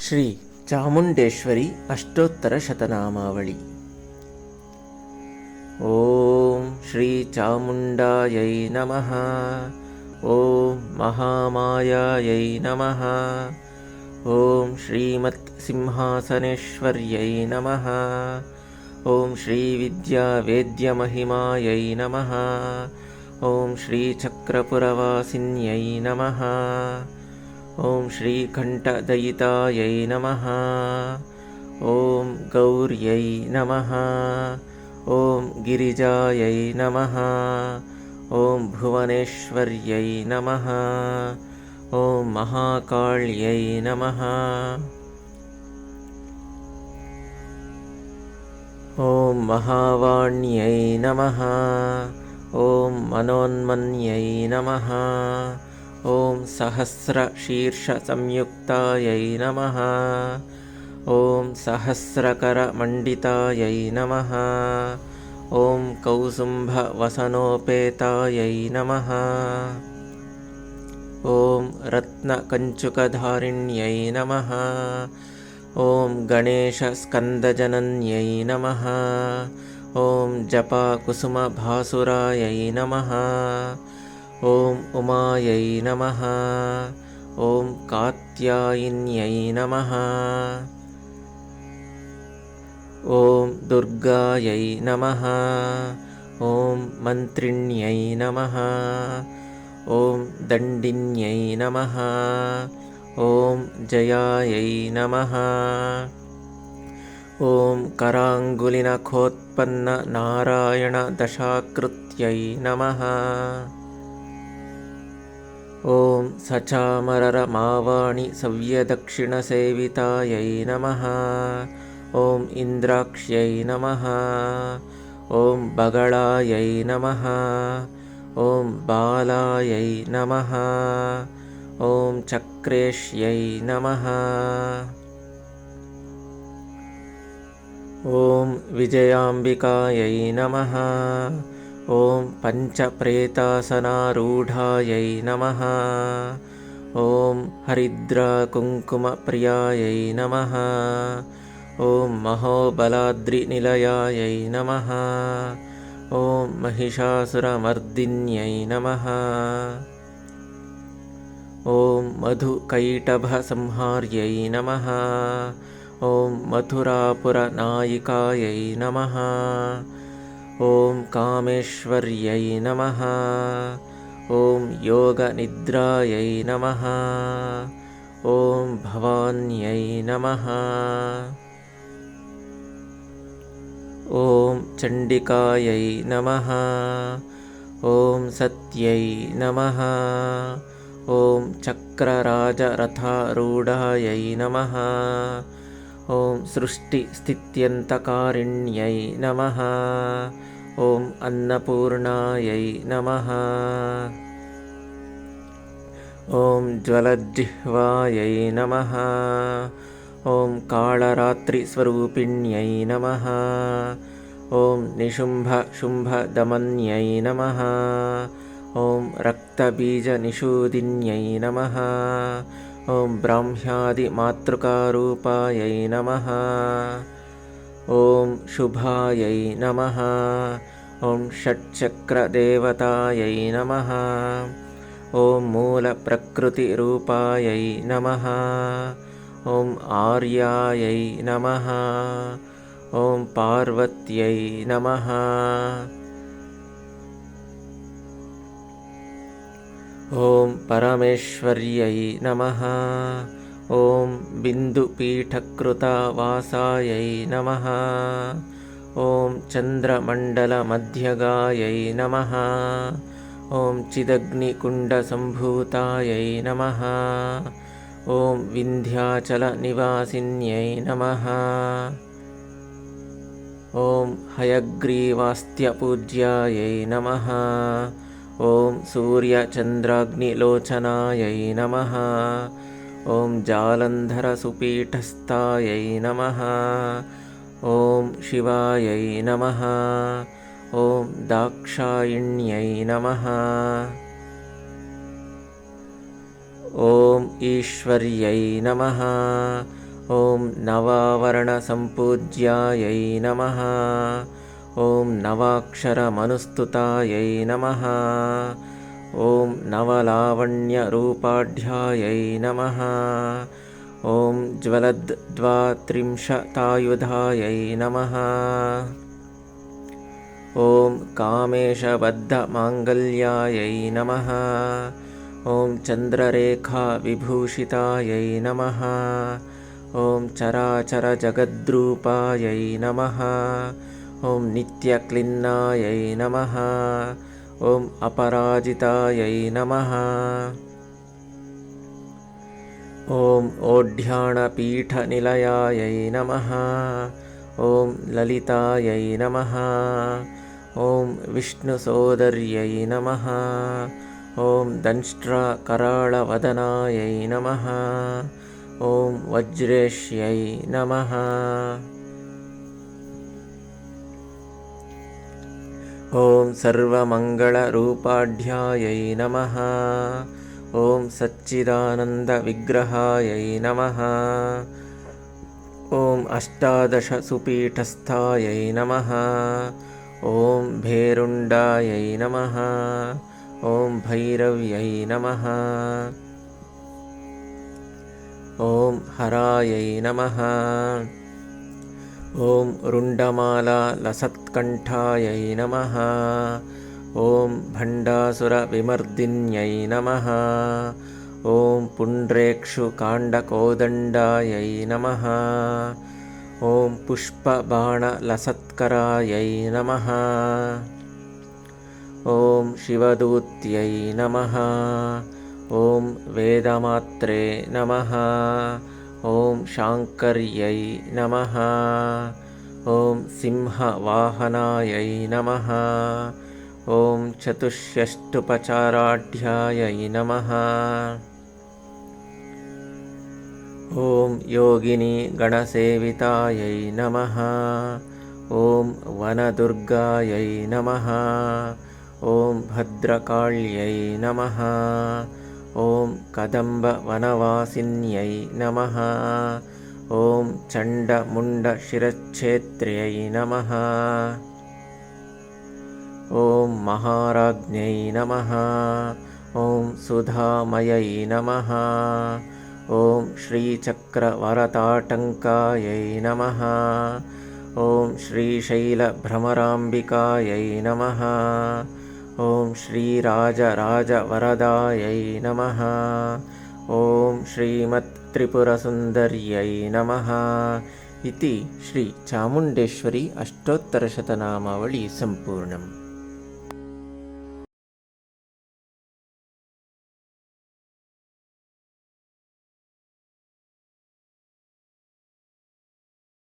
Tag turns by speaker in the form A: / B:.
A: ಶ್ರೀ ಚಾಮುಂಡೇಶ್ವರಿ ಅಷ್ಟೋತ್ತರಶತನಾಮಾವಳಿ. ಓಂ ಶ್ರೀ ಚಾಮುಂಡಾಯೈ ನಮಃ. ಓಂ ಮಹಾಮಾಯಾಯೈ ನಮಃ. ಓಂ ಶ್ರೀಮತ್ ಸಿಂಹಾಸನೇಶ್ವರ್ಯೈ ನಮಃ. ಓಂ ಶ್ರೀ ವಿದ್ಯಾ ವೇದ್ಯಮಹಿಮಾಯೈ ನಮಃ. ಓಂ ಶ್ರೀ ಚಕ್ರಪುರವಾಸಿನ್ಯೈ ನಮಃ. ಓಂ ಶ್ರೀಕಂಠದಯಿತಾಯೈ ನಮಃ. ಓಂ ಗೌರ್ಯೈ ನಮಃ. ಓಂ ಗಿರಿಜಾಯೈ ನಮಃ. ಓಂ ಭುವನೇಶ್ವರ್ಯೈ ನಮಃ. ಓಂ ಮಹಾಕಾಳ್ಯೈ ನಮಃ. ಓಂ ಮಹಾವಾಣ್ಯೈ ನಮಃ. ಓಂ ಮನೋನ್ಮನ್ಯೈ ನಮಃ. ಓಂ ಸಹಸ್ರಶೀರ್ಷಸಂಯುಕ್ತಾಯೈ ನಮಃ. ಓಂ ಸಹಸ್ರಕರಮಂಡಿತಾಯೈ ನಮಃ. ಓಂ ಕೌಸುಂಭವಸನೋಪೇತಾಯೈ ನಮಃ. ಓಂ ರತ್ನಕಂಚುಕಧಾರಿಣ್ಯೈ ನಮಃ. ಓಂ ಗಣೇಶಸ್ಕಂದಜನನ್ಯೈ ನಮಃ. ಓಂ ಜಪಾಕುಸುಮಭಾಸುರಾಯೈ ನಮಃ. ಓಂ ಉಮಾಯೈ ನಮಃ. ಓಂ ಕಾತ್ಯಾಯಿನ್ಯೈ ನಮಃ. ಓಂ ದುರ್ಗಾಯೈ ನಮಃ. ಓಂ ಮಂತ್ರಿಣ್ಯೈ ನಮಃ. ಓಂ ದಂಡಿನ್ಯೈ ನಮಃ. ಓಂ ಜಯಾಯೈ ನಮಃ. ಓಂ ಕರಾಂಗುಲಿನಖೋತ್ಪನ್ನ ನಾರಾಯಣ ದಶಾಕೃತ್ಯೈ ನಮಃ. ಓಂ ಸಚಾಮರರ ಮಾವಾಣಿ ಸವ್ಯದಕ್ಷಿಣಸೇವಿತಾಯೈ ನಮಃ. ಓಂ ಇಂದ್ರಾಕ್ಷ್ಯೈ ನಮಃ. ಓಂ ಬಗಳಾಯೈ ನಮಃ. ಓಂ ಬಾಲಾಯೈ ನಮಃ. ಓಂ ಚಕ್ರೇಶ್ಯೈ ನಮಃ. ಓಂ ವಿಜಯಾಂಬಿಕಾಯೈ ನಮಃ. ಓಂ ಪಂಚಪ್ರೇತಾಸನಾರೂಢಾಯೈ ನಮಃ. ಓಂ ಹರಿದ್ರಾಕುಂಕುಮಪ್ರಿಯಾಯೈ ನಮಃ. ಓಂ ಮಹೋಬಲಾದ್ರಿನಿಲಯಾಯೈ ನಮಃ. ಓಂ ಮಹಿಷಾಸುರಮರ್ದಿನ್ಯೈ ನಮಃ. ಓಂ ಮಧುಕೈಟಭಸಂಹಾರ್ಯೈ ನಮಃ. ಓಂ ಮಥುರಾಪುರನಾಯಿಕಾಯೈ ನಮಃ. ಓಂ ಕಾಮೇಶ್ವರ್ಯೈ ನಮಃ. ಓಂ ಯೋಗನಿದ್ರಾಯೈ ನಮಃ. ಓಂ ಭವಾನ್ಯೈ ನಮಃ. ಓಂ ಚಂಡಿಕಾಯೈ ನಮಃ. ಓಂ ಸತ್ಯೈ ನಮಃ. ಓಂ ಚಕ್ರರಾಜರಥಾರೂಢಾಯೈ ನಮಃ. ಓಂ ಸೃಷ್ಟಿಸ್ಥಿತ್ಯಂತಕಾರಿಣ್ಯೈ ನಮಃ. ಓಂ ಅನ್ನಪೂರ್ಣಾಯೈ ನಮಃ. ಓಂ ಜ್ವಲಜ್ಜಿಹ್ವಾಯೈ ನಮಃ. ಓಂ ಕಾಳರಾತ್ರಿಸ್ವರೂಪಿಣ್ಯೈ ನಮಃ. ಓಂ ನಿಶುಂಭಶುಂಭದಮನ್ಯೈ ನಮಃ. ಓಂ ರಕ್ತಬೀಜನಿಷೂದಿನ್ಯೈ ನಮಃ. ಓಂ ಬ್ರಾಹ್ಮ್ಯಾದಿಮಾತೃಕಾರೂಪಾಯೈ ನಮಃ. ಓಂ ಶುಭಾಯೈ ನಮಃ. ಓಂ ಷಟ್ಚಕ್ರದೇವತಾಯೈ ನಮಃ. ಓಂ ಮೂಲಪ್ರಕೃತಿರೂಪಾಯೈ ನಮಃ. ಓಂ ಆರ್ಯಾಯೈ ನಮಃ. ಓಂ ಪಾರ್ವತ್ಯೈ ನಮಃ. ಓಂ ಪರಮೇಶ್ವರ್ಯೈ ನಮಃ. ಓಂ ಬಿಂದುಪೀಠಕೃತವಾಸಾಯೈ ನಮಃ. ಓಂ ಚಂದ್ರಮಂಡಲಮಧ್ಯಗಾಯೈ ನಮಃ. ಓಂ ಚಿದಗ್ನಿಕುಂಡಸಂಭೂತಾಯೈ ನಮಃ. ಓಂ ವಿಂಧ್ಯಾಚಲನಿವಾಸಿನ್ಯೈ ನಮಃ. ಓಂ ಹಯಗ್ರೀವಾಸ್ತ್ಯಪೂಜ್ಯಾಯೈ ನಮಃ. ಓಂ ಸೂರ್ಯಚಂದ್ರಾಗ್ನಿಲೋಚನಾಯೈ ನಮಃ. ಓಂ ಜಾಲಂಧರಸುಪೀಠಸ್ಥಾಯೈ ನಮಃ. ಓಂ ಶಿವಾಯೈ ನಮಃ. ಓಂ ದಾಕ್ಷಾಯಿಣ್ಯೈ ನಮಃ. ಓಂ ಈಶ್ವರ್ಯೈ ನಮಃ. ॐ नवावरणसम्पूज्यायै नमः। ॐ नवाक्षरमनुस्तुतायै नमः। ॐ नवलावण्यरूपाढ्यायै नमः। ॐ ज्वलद्द्वात्रिंशतायुधायै नमः। ॐ कामेशबद्धमाङ्गल्यायै नमः। ॐ चन्द्ररेखाविभूषितायै नमः। ॐ चराचरजगद्रूपायै नमः। ॐ नित्यक्लिन्नायै नमः। ॐ अपराजितायै नमः। ॐ ओढ्याणपीठनिलयायै नमः। ॐ ललितायै नमः। ॐ विष्णुसोदर्यै नमः। ॐ दंष्ट्राकराळवदनायै नमः। ॐ वज्रेश्यै नमः। ॐ सर्वमङ्गलरूपाढ्यायै नमः। ॐ सच्चिदानन्दविग्रहायै नमः। ॐ अष्टादशसुपीठस्थायै नमः। ॐ भेरुण्डायै नमः। ॐ भैरव्यै नमः। ॐ हरायै नमः। ॐ रुण्डमालालसत्कण्ठायै नमः। ॐ भण्डासुरविमर्दिन्यै नमः। ॐ पुण्ड्रेक्षुकाण्डकोदण्डायै नमः। ॐ पुष्पबाणलसत्करायै नमः। ॐ शिवदूत्यै नमः। ॐ वेदमात्रे नमः। ॐ शाङ्कर्यै नमः। ॐ सिंहवाहनायै नमः। ॐ चतुष्षष्टुपचाराढ्यायै नमः। ॐ योगिनीगणसेवितायै नमः। ॐ वनदुर्गायै नमः। ॐ भद्रकाಳ್यै नमः। ॐ कदम्बवनवासिन्यै नमः। ॐ चण्डमुण्डशिरच्छेत्र्यै नमः। ॐ महाराज्ञै नमः। ॐ सुधामयै नमः। ॐ श्रीचक्रवरताटङ्कायै नमः। ॐ श्रीशैलभ्रमराम्बिकायै नमः। ॐ श्रीराजराजवरदायै नमः। ॐ श्रीमत्त्रिपुरसुन्दर्यै नमः इति श्रीचामुण्डेश्वरी अष्टोत्तरशतनामावली सम्पूर्णम्।